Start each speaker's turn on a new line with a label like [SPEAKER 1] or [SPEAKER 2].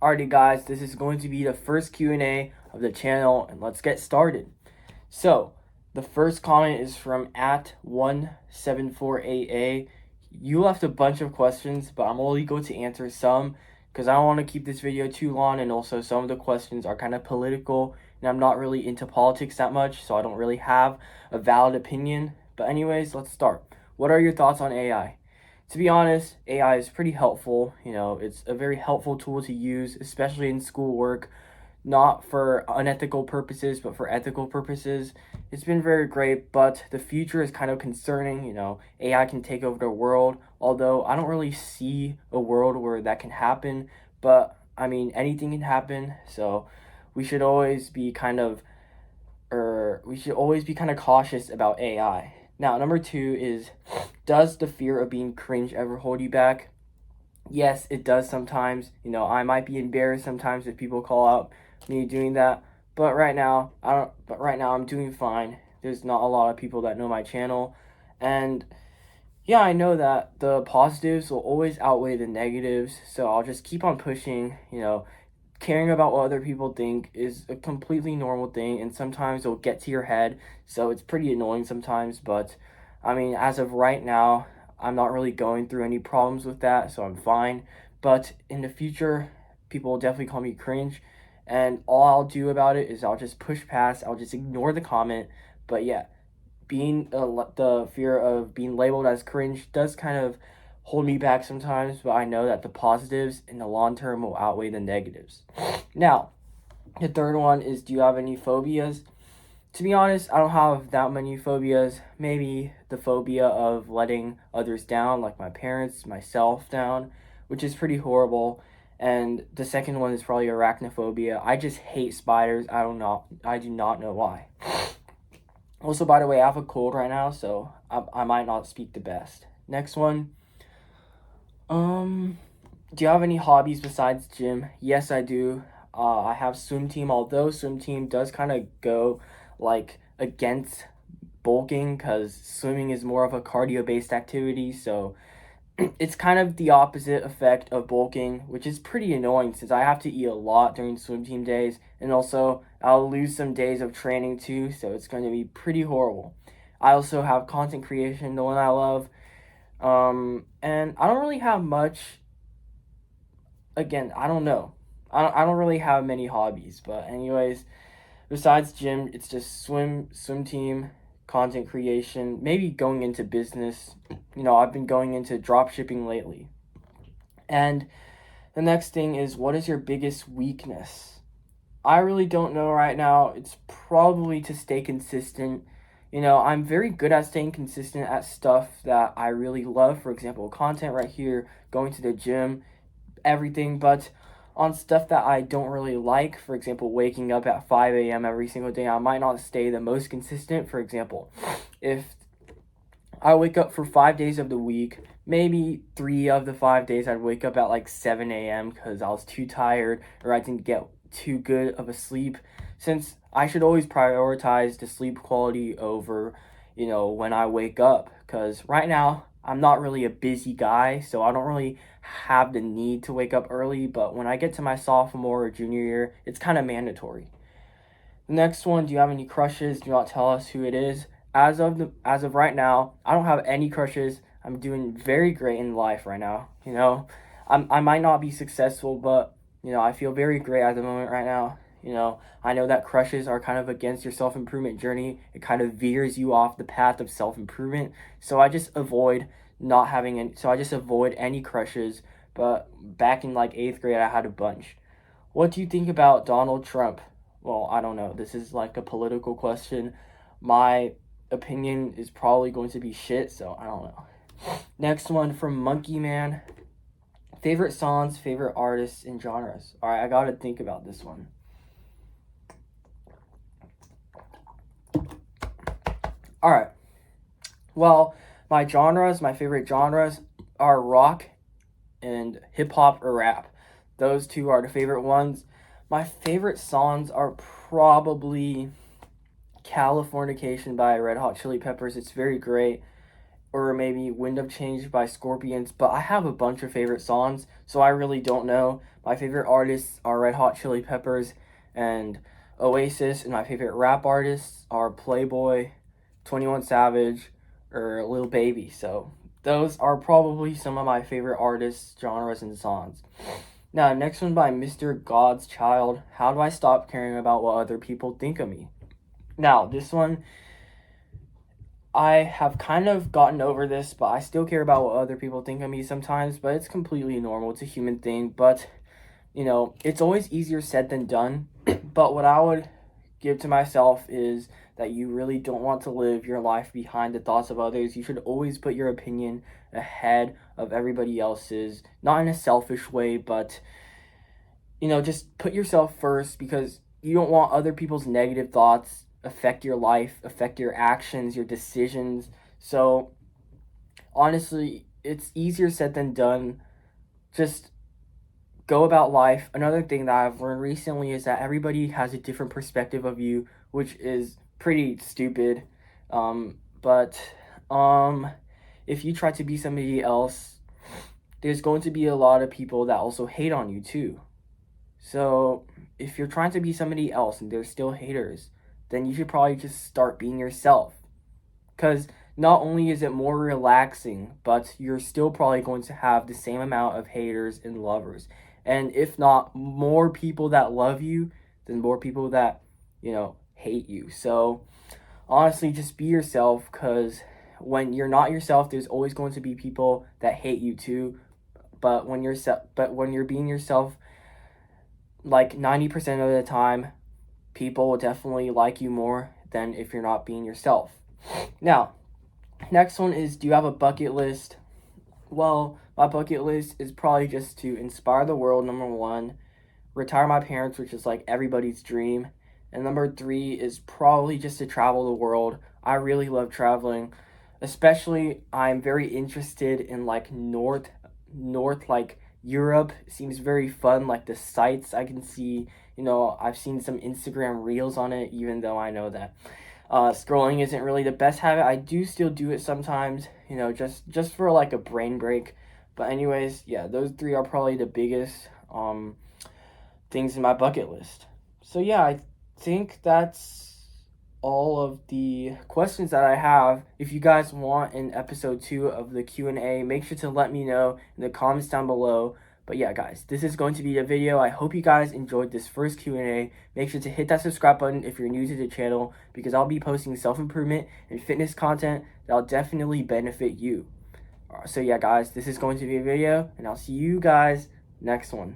[SPEAKER 1] Alrighty guys, this is going to be the first Q&A of the channel and let's get started. So, the first comment is from at 174AA. You left a bunch of questions, but I'm only going to answer some because I don't want to keep this video too long, and also some of the questions are kind of political and I'm not really into politics that much, so I don't really have a valid opinion. But anyways, let's start. What are your thoughts on AI? To be honest, AI is pretty helpful. It's a very helpful tool to use, especially in schoolwork, not for unethical purposes, but for ethical purposes. It's been very great, but the future is kind of concerning. AI can take over the world, although I don't really see a world where that can happen. But I mean, anything can happen, so we should always be kind of, cautious about AI. Now, number two is, does the fear of being cringe ever hold you back? Yes, it does sometimes. I might be embarrassed sometimes if people call out me doing that. But right now, I don't. But right now, I'm doing fine. There's not a lot of people that know my channel, and yeah, I know that the positives will always outweigh the negatives. So I'll just keep on pushing. Caring about what other people think is a completely normal thing, and sometimes it'll get to your head, so it's pretty annoying sometimes. But I mean, as of right now, I'm not really going through any problems with that, so I'm fine. But in the future, people will definitely call me cringe, and all I'll do about it is I'll just push past, I'll just ignore the comment. But yeah, the fear of being labeled as cringe does kind of hold me back sometimes, but I know that the positives in the long term will outweigh the negatives. Now, the third one is, do you have any phobias? To be honest, I don't have that many phobias. Maybe the phobia of letting others down, like my parents, myself down, which is pretty horrible. And the second one is probably arachnophobia. I just hate spiders. I do not know why. Also, by the way, I have a cold right now, so I might not speak the best. Next one. Do you have any hobbies besides gym? Yes, I do. I have swim team, although swim team does kind of go like against bulking because swimming is more of a cardio based activity. So it's kind of the opposite effect of bulking, which is pretty annoying since I have to eat a lot during swim team days, and also I'll lose some days of training too, so it's going to be pretty horrible. I also have content creation, the one I love, and I don't really have much. Again, I don't know. I don't really have many hobbies, but anyways, besides gym, it's just swim team, content creation, maybe going into business. I've been going into drop shipping lately. And the next thing is, what is your biggest weakness? I really don't know right now. It's probably to stay consistent. I'm very good at staying consistent at stuff that I really love. For example, content right here, going to the gym, everything. But on stuff that I don't really like, for example, waking up at 5 a.m. every single day, I might not stay the most consistent. For example, if I wake up for 5 days of the week, maybe 3 of the 5 days I'd wake up at like 7 a.m. because I was too tired or I didn't get too good of a sleep. Since I should always prioritize the sleep quality over, when I wake up. Because right now, I'm not really a busy guy, so I don't really have the need to wake up early. But when I get to my sophomore or junior year, it's kind of mandatory. The next one, do you have any crushes? Do not tell us who it is. As of right now, I don't have any crushes. I'm doing very great in life right now. I might not be successful, but I feel very great at the moment right now. I know that crushes are kind of against your self-improvement journey. It kind of veers you off the path of self-improvement. So I just avoid any crushes. But back in like 8th grade, I had a bunch. What do you think about Donald Trump? Well, I don't know. This is like a political question. My opinion is probably going to be shit, so I don't know. Next one from Monkey Man. Favorite songs, favorite artists, and genres. All right, I gotta think about this one. All right. Well, my favorite genres are rock and hip hop or rap. Those two are the favorite ones. My favorite songs are probably Californication by Red Hot Chili Peppers. It's very great. or maybe Wind of Change by Scorpions, but I have a bunch of favorite songs, so I really don't know. My favorite artists are Red Hot Chili Peppers and Oasis, and my favorite rap artists are Playboy, 21 Savage, or Lil Baby. So those are probably some of my favorite artists, genres, and songs. Now, next one by Mr. God's Child. How do I stop caring about what other people think of me? Now, this one, I have kind of gotten over this, but I still care about what other people think of me sometimes, but it's completely normal. It's a human thing, but it's always easier said than done. But what I would give to myself is that you really don't want to live your life behind the thoughts of others. You should always put your opinion ahead of everybody else's, not in a selfish way, but just put yourself first, because you don't want other people's negative thoughts affect your life, affect your actions, your decisions. So honestly, it's easier said than done. Just go about life. Another thing that I've learned recently is that everybody has a different perspective of you, which is pretty stupid. But if you try to be somebody else, there's going to be a lot of people that also hate on you too. So if you're trying to be somebody else and there's still haters, then you should probably just start being yourself. Because not only is it more relaxing, but you're still probably going to have the same amount of haters and lovers. And if not, more people that love you than more people that, hate you. So honestly, just be yourself, because when you're not yourself, there's always going to be people that hate you too. But when you're being yourself, like 90% of the time, people will definitely like you more than if you're not being yourself. Now, next one is, do you have a bucket list? Well, my bucket list is probably just to inspire the world, number one, retire my parents, which is like everybody's dream, and number three is probably just to travel the world. I really love traveling, especially I'm very interested in like north like Europe. It seems very fun, like the sights I can see. I've seen some Instagram reels on it, even though I know that scrolling isn't really the best habit. I do still do it sometimes, just for like a brain break. But anyways, yeah, those three are probably the biggest things in my bucket list. So yeah, I think that's all of the questions that I have. If you guys want an episode 2 of the Q&A, make sure to let me know in the comments down below. But yeah, guys, this is going to be the video. I hope you guys enjoyed this first Q&A. Make sure to hit that subscribe button if you're new to the channel, because I'll be posting self-improvement and fitness content that'll definitely benefit you. So yeah, guys, this is going to be a video, and I'll see you guys next one.